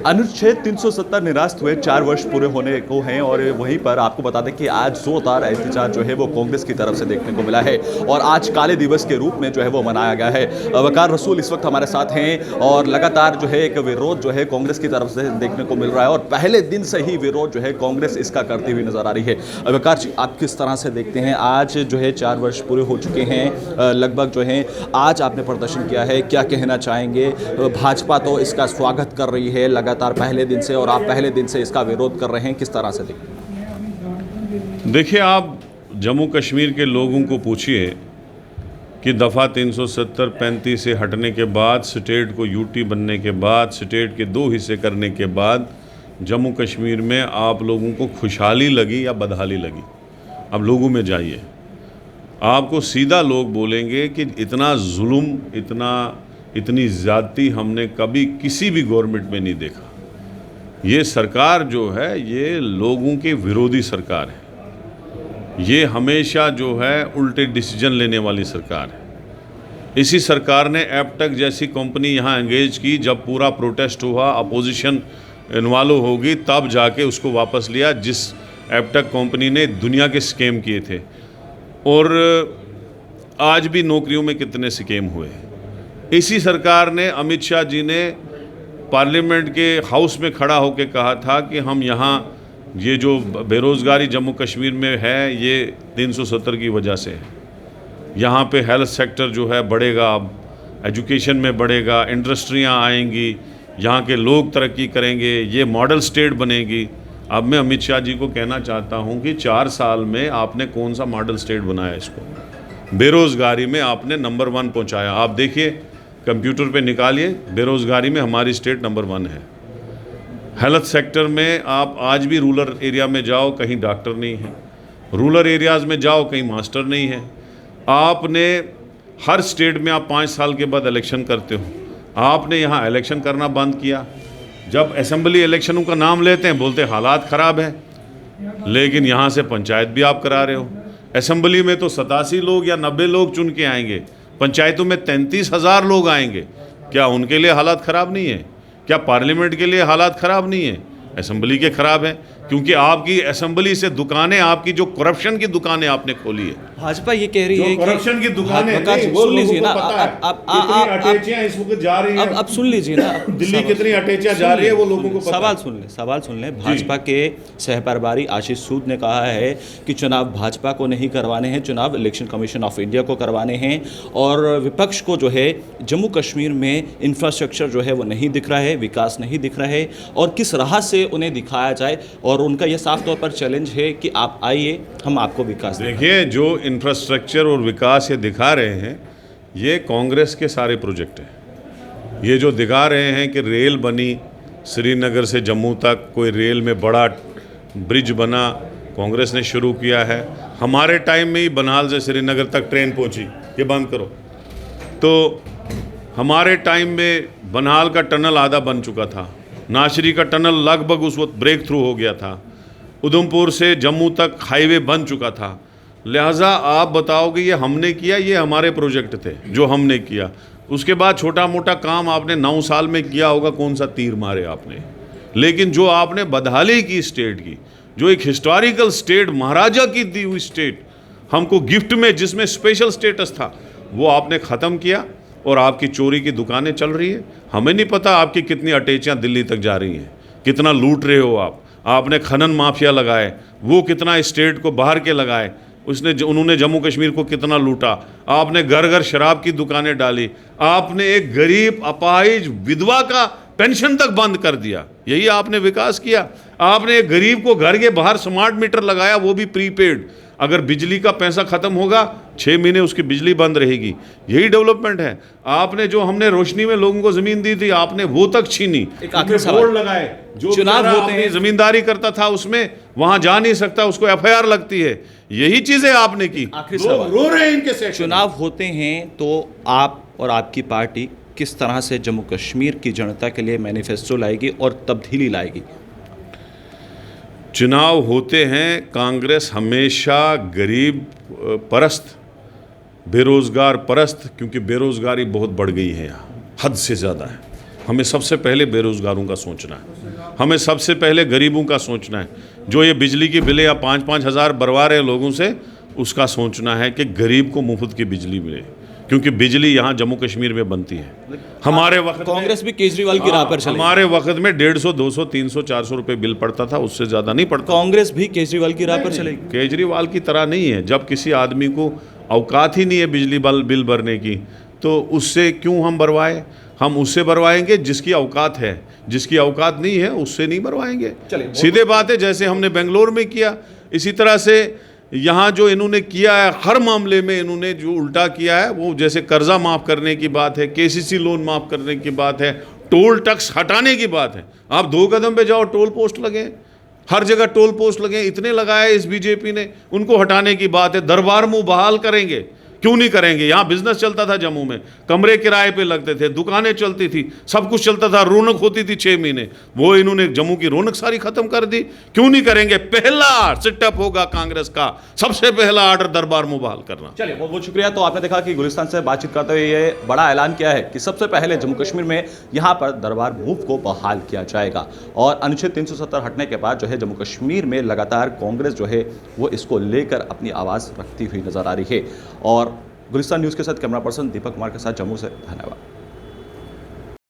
अनुच्छेद 370 निरस्त हुए 4 वर्ष पूरे होने को हैं और वहीं पर आपको बता दें कि आज जोरदार एहतजाज जो है वो कांग्रेस की तरफ से देखने को मिला है और आज काले दिवस के रूप में जो है वो मनाया गया है। वकार रसूल इस वक्त हमारे साथ हैं और लगातार जो है एक विरोध जो है कांग्रेस की तरफ से देखने को मिल रहा है और पहले दिन से ही विरोध जो है कांग्रेस इसका करती हुई नजर आ रही है। वकार जी, आप किस तरह से देखते हैं, आज जो है 4 वर्ष पूरे हो चुके हैं लगभग जो है, आज आपने प्रदर्शन किया है, क्या कहना चाहेंगे? भाजपा तो इसका स्वागत कर रही है लगातार पहले दिन से और आप पहले दिन से इसका विरोध कर रहे हैं, किस तरह से देखते हैं? देखिए, आप जम्मू कश्मीर के लोगों को पूछिए कि दफ़ा 370-35 से हटने के बाद, स्टेट को यूटी बनने के बाद, स्टेट के 2 हिस्से करने के बाद जम्मू कश्मीर में आप लोगों को खुशहाली लगी या बदहाली लगी? अब लोगों में जाइए, आपको सीधा लोग बोलेंगे कि इतना जुल्म, इतनी ज़्यादती हमने कभी किसी भी गवर्नमेंट में नहीं देखा। ये सरकार जो है ये लोगों के विरोधी सरकार है, ये हमेशा जो है उल्टे डिसीजन लेने वाली सरकार है। इसी सरकार ने एपटेक जैसी कंपनी यहाँ एंगेज की, जब पूरा प्रोटेस्ट हुआ, अपोजिशन इन्वॉल्व होगी, तब जाके उसको वापस लिया, जिस एपटेक कंपनी ने दुनिया के स्कैम किए थे। और आज भी नौकरियों में कितने स्कैम हुए। इसी सरकार ने, अमित शाह जी ने पार्लियामेंट के हाउस में खड़ा होकर कहा था कि हम यहाँ ये जो बेरोज़गारी जम्मू कश्मीर में है ये 370 की वजह से है। यहाँ पे हेल्थ सेक्टर जो है बढ़ेगा, अब एजुकेशन में बढ़ेगा, इंडस्ट्रियाँ आएंगी, यहाँ के लोग तरक्की करेंगे, ये मॉडल स्टेट बनेगी। अब मैं अमित शाह जी को कहना चाहता हूँ कि 4 साल में आपने कौन सा मॉडल स्टेट बनाया? इसको बेरोज़गारी में आपने नंबर 1 पहुँचाया। आप देखिए, कंप्यूटर पे निकालिए, बेरोज़गारी में हमारी स्टेट नंबर 1 है। हेल्थ सेक्टर में आप आज भी रूरल एरिया में जाओ, कहीं डॉक्टर नहीं है, रूरल एरियाज़ में जाओ, कहीं मास्टर नहीं है। आपने हर स्टेट में आप 5 साल के बाद इलेक्शन करते हो, आपने यहाँ इलेक्शन करना बंद किया। जब असेंबली इलेक्शनों का नाम लेते हैं बोलते हालात ख़राब है, लेकिन यहाँ से पंचायत भी आप करा रहे हो। असेंबली में तो 87 लोग या 90 लोग चुन के आएंगे, पंचायतों में 33,000 लोग आएंगे। क्या उनके लिए हालात ख़राब नहीं है? क्या पार्लियामेंट के लिए हालात ख़राब नहीं है? असेंबली के ख़राब है, क्योंकि आपकी असेंबली से दुकानें, आपकी जो करप्शन की दुकानें आपने खोली है। भाजपा ये कह रही है कि करप्शन की दुकानें, सुन लीजिए ना, इस वक्त जा रही है। अब सुन लीजिए ना, दिल्ली कितनी अटैचियां जा रही है वो लोगों को पता है। सवाल सुन ले। भाजपा के सहप्रभारी आशीष सूद ने कहा है कि चुनाव भाजपा को नहीं करवाने हैं, चुनाव इलेक्शन कमीशन ऑफ इंडिया को करवाने हैं। और विपक्ष को जो है जम्मू कश्मीर में इंफ्रास्ट्रक्चर जो है वो नहीं दिख रहा है, विकास नहीं दिख रहा है, और किस राह से उन्हें दिखाया जाए। और उनका यह साफ तौर पर चैलेंज है कि आप आइए, हम आपको विकास देखिए। जो इंफ्रास्ट्रक्चर और विकास ये दिखा रहे हैं, ये कांग्रेस के सारे प्रोजेक्ट हैं। ये जो दिखा रहे हैं कि रेल बनी श्रीनगर से जम्मू तक, कोई रेल में बड़ा ब्रिज बना, कांग्रेस ने शुरू किया है। हमारे टाइम में ही बनाल से श्रीनगर तक ट्रेन पहुंची, ये बंद करो। तो हमारे टाइम में बनाल का टनल आधा बन चुका था, नाशरी का टनल लगभग उस वक्त ब्रेक थ्रू हो गया था, उधमपुर से जम्मू तक हाईवे बन चुका था। लिहाजा आप बताओगे ये हमने किया, ये हमारे प्रोजेक्ट थे जो हमने किया। उसके बाद छोटा मोटा काम आपने 9 साल में किया होगा, कौन सा तीर मारे आपने। लेकिन जो आपने बदहाली की स्टेट की, जो एक हिस्टोरिकल स्टेट, महाराजा की दी हुई स्टेट हमको गिफ्ट में, जिसमें स्पेशल स्टेटस था, वो आपने ख़त्म किया। और आपकी चोरी की दुकानें चल रही है। हमें नहीं पता आपकी कितनी अटैचियाँ दिल्ली तक जा रही हैं, कितना लूट रहे हो आप। आपने खनन माफिया लगाए, वो कितना स्टेट को बाहर के लगाए, उन्होंने जम्मू कश्मीर को कितना लूटा। आपने घर घर शराब की दुकानें डाली, आपने एक गरीब अपाहिज विधवा का पेंशन तक बंद कर दिया। यही आपने विकास किया। आपने एक गरीब को घर के बाहर स्मार्ट मीटर लगाया, वो भी प्रीपेड। अगर बिजली का पैसा खत्म होगा 6 महीने उसकी बिजली बंद रहेगी। यही डेवलपमेंट है। आपने जो हमने रोशनी में लोगों को जमीन दी थी, आपने वो तक छीनी। बोर्ड लगाए, जो चुनाव होते हैं, जमींदारी करता था उसमें वहां जा नहीं सकता, उसको FIR लगती है। यही चीजें आपने की। रो रहे हैं इनके सेक्शन। चुनाव होते हैं तो आप और आपकी पार्टी किस तरह से जम्मू कश्मीर की जनता के लिए मैनिफेस्टो लाएगी और तब्दीली लाएगी? चुनाव होते हैं, कांग्रेस हमेशा गरीब परस्त, बेरोज़गार परस्त, क्योंकि बेरोज़गारी बहुत बढ़ गई है यहाँ, हद से ज़्यादा है। हमें सबसे पहले बेरोज़गारों का सोचना है, हमें सबसे पहले गरीबों का सोचना है। जो ये बिजली की बिलें या 5-5 हज़ार भरवा रहे लोगों से, उसका सोचना है कि गरीब को मुफ्त की बिजली मिले, क्योंकि बिजली यहाँ जम्मू कश्मीर में बनती है। हमारे वक्त कांग्रेस भी केजरीवाल की राह पर चले। हमारे वक्त में 150, 200, 300, 400 रुपये बिल पड़ता था, उससे ज़्यादा नहीं पड़ता। कांग्रेस भी केजरीवाल की राह पर चलेगी। केजरीवाल की तरह नहीं है। जब किसी आदमी को औकात ही नहीं है बिजली बिल भरने की, तो उससे क्यों हम भरवाएं? हम उससे भरवाएंगे जिसकी औकात है, जिसकी औकात नहीं है उससे नहीं भरवाएंगे। सीधे बात है, जैसे हमने बेंगलोर में किया, इसी तरह से यहाँ जो इन्होंने किया है, हर मामले में इन्होंने जो उल्टा किया है, वो जैसे कर्जा माफ़ करने की बात है, केसीसी लोन माफ़ करने की बात है, टोल टैक्स हटाने की बात है। आप 2 कदम पे जाओ, टोल पोस्ट लगे, हर जगह टोल पोस्ट लगे, इतने लगाए इस बीजेपी ने, उनको हटाने की बात है। दरबार मुँह बहाल करेंगे, क्यों नहीं करेंगे? यहाँ बिजनेस चलता था जम्मू में, कमरे किराए पे लगते थे, दुकानें चलती थी, सब कुछ चलता था, रौनक होती थी 6 महीने। वो इन्होंने जम्मू की रौनक सारी खत्म कर दी। क्यों नहीं करेंगे? पहला सेटअप होगा कांग्रेस का, सबसे पहला ऑर्डर दरबार मुँह बहाल करना। चलिए बहुत बहुत शुक्रिया। तो आपने देखा कि गुलिस्तान से बातचीत करते हुए ये बड़ा ऐलान किया है कि सबसे पहले जम्मू कश्मीर में यहाँ पर दरबार मूव को बहाल किया जाएगा, और अनुच्छेद 370 हटने के बाद जो है जम्मू कश्मीर में लगातार कांग्रेस जो है वो इसको लेकर अपनी आवाज़ रखती हुई नजर आ रही है। और गुलिस्तान न्यूज़ के साथ कैमरा पर्सन दीपक कुमार के साथ जम्मू से, धन्यवाद।